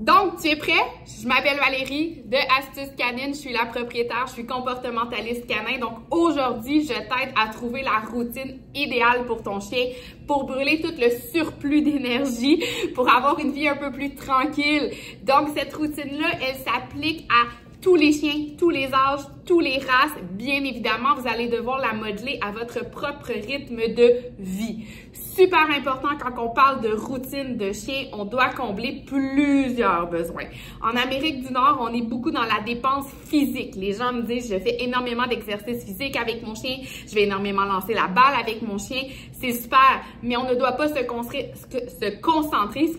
Donc, tu es prêt? Je m'appelle Valérie de Astuces Canines. Je suis la propriétaire, je suis comportementaliste canin. Donc, aujourd'hui, je t'aide à trouver la routine idéale pour ton chien, pour brûler tout le surplus d'énergie, pour avoir une vie un peu plus tranquille. Donc, cette routine-là, elle s'applique à tous les chiens, tous les âges, tous les races. Bien évidemment, vous allez devoir la modeler à votre propre rythme de vie. Super important quand on parle de routine de chien, on doit combler plusieurs besoins. En Amérique du Nord, on est beaucoup dans la dépense physique. Les gens me disent, je fais énormément d'exercices physiques avec mon chien, je vais énormément lancer la balle avec mon chien. C'est super, mais on ne doit pas se concentrer,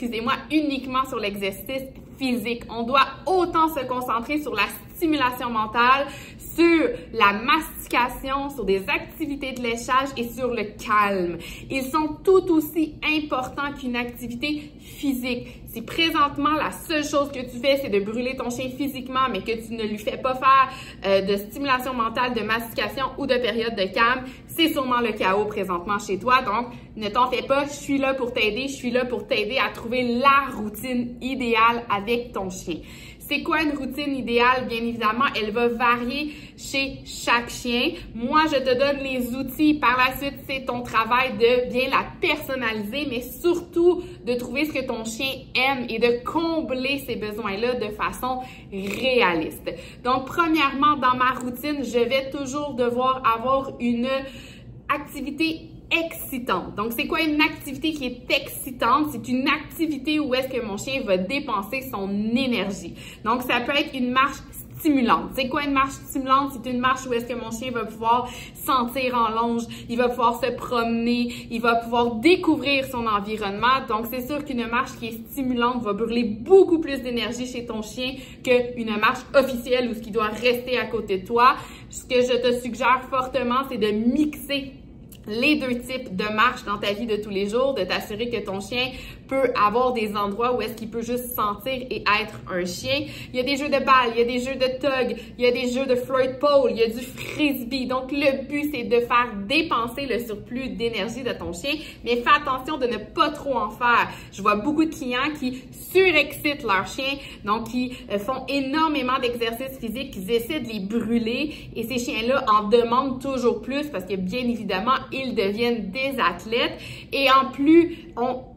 uniquement sur l'exercice physique. On doit autant se concentrer sur la stimulation mentale, sur la mastication, sur des activités de léchage et sur le calme. Ils sont tout aussi importants qu'une activité physique. Si présentement, la seule chose que tu fais, c'est de brûler ton chien physiquement, mais que tu ne lui fais pas faire de stimulation mentale, de mastication ou de période de calme, c'est sûrement le chaos présentement chez toi. Donc, ne t'en fais pas, je suis là pour t'aider. Je suis là pour t'aider à trouver la routine idéale avec ton chien. C'est quoi une routine idéale? Bien évidemment, elle va varier chez chaque chien. Moi, je te donne les outils. Par la suite, c'est ton travail de bien la personnaliser, mais surtout de trouver ce que ton chien aime et de combler ces besoins-là de façon réaliste. Donc, premièrement, dans ma routine, je vais toujours devoir avoir une activité excitante. Donc, c'est quoi une activité qui est excitante? C'est une activité où est-ce que mon chien va dépenser son énergie. Donc, ça peut être une marche stimulante. C'est quoi une marche stimulante? C'est une marche où est-ce que mon chien va pouvoir sentir en longe, il va pouvoir se promener, il va pouvoir découvrir son environnement. Donc, c'est sûr qu'une marche qui est stimulante va brûler beaucoup plus d'énergie chez ton chien qu'une marche officielle où ce qui doit rester à côté de toi. Ce que je te suggère fortement, c'est de mixer les deux types de marches dans ta vie de tous les jours, de t'assurer que ton chien peut avoir des endroits où est-ce qu'il peut juste sentir et être un chien. Il y a des jeux de balles, il y a des jeux de tug, il y a des jeux de float pole, il y a du frisbee. Donc, le but, c'est de faire dépenser le surplus d'énergie de ton chien, mais fais attention de ne pas trop en faire. Je vois beaucoup de clients qui surexcitent leur chien, donc qui font énormément d'exercices physiques, qui essaient de les brûler et ces chiens-là en demandent toujours plus parce que bien évidemment, ils deviennent des athlètes et en plus,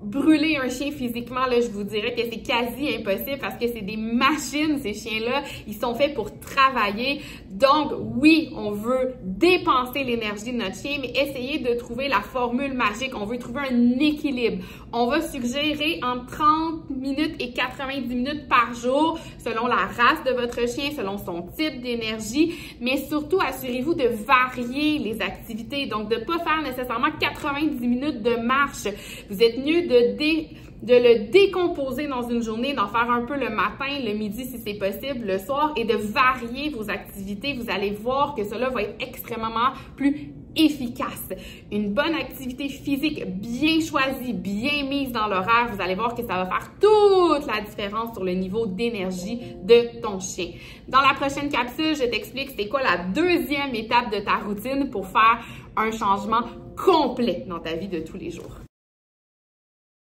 brûler un chien physiquement, là, je vous dirais que c'est quasi impossible parce que c'est des machines, ces chiens-là. Ils sont faits pour travailler. Donc, oui, on veut dépenser l'énergie de notre chien, mais essayer de trouver la formule magique. On veut trouver un équilibre. On va suggérer entre 30 minutes et 90 minutes par jour, selon la race de votre chien, selon son type d'énergie, mais surtout, assurez-vous de varier les activités. Donc, de ne pas faire nécessairement 90 minutes de marche. Vous êtes mieux de le décomposer dans une journée, d'en faire un peu le matin, le midi si c'est possible, le soir et de varier vos activités. Vous allez voir que cela va être extrêmement plus efficace. Une bonne activité physique bien choisie, bien mise dans l'horaire, vous allez voir que ça va faire toute la différence sur le niveau d'énergie de ton chien. Dans la prochaine capsule, je t'explique c'est quoi la deuxième étape de ta routine pour faire un changement complet dans ta vie de tous les jours.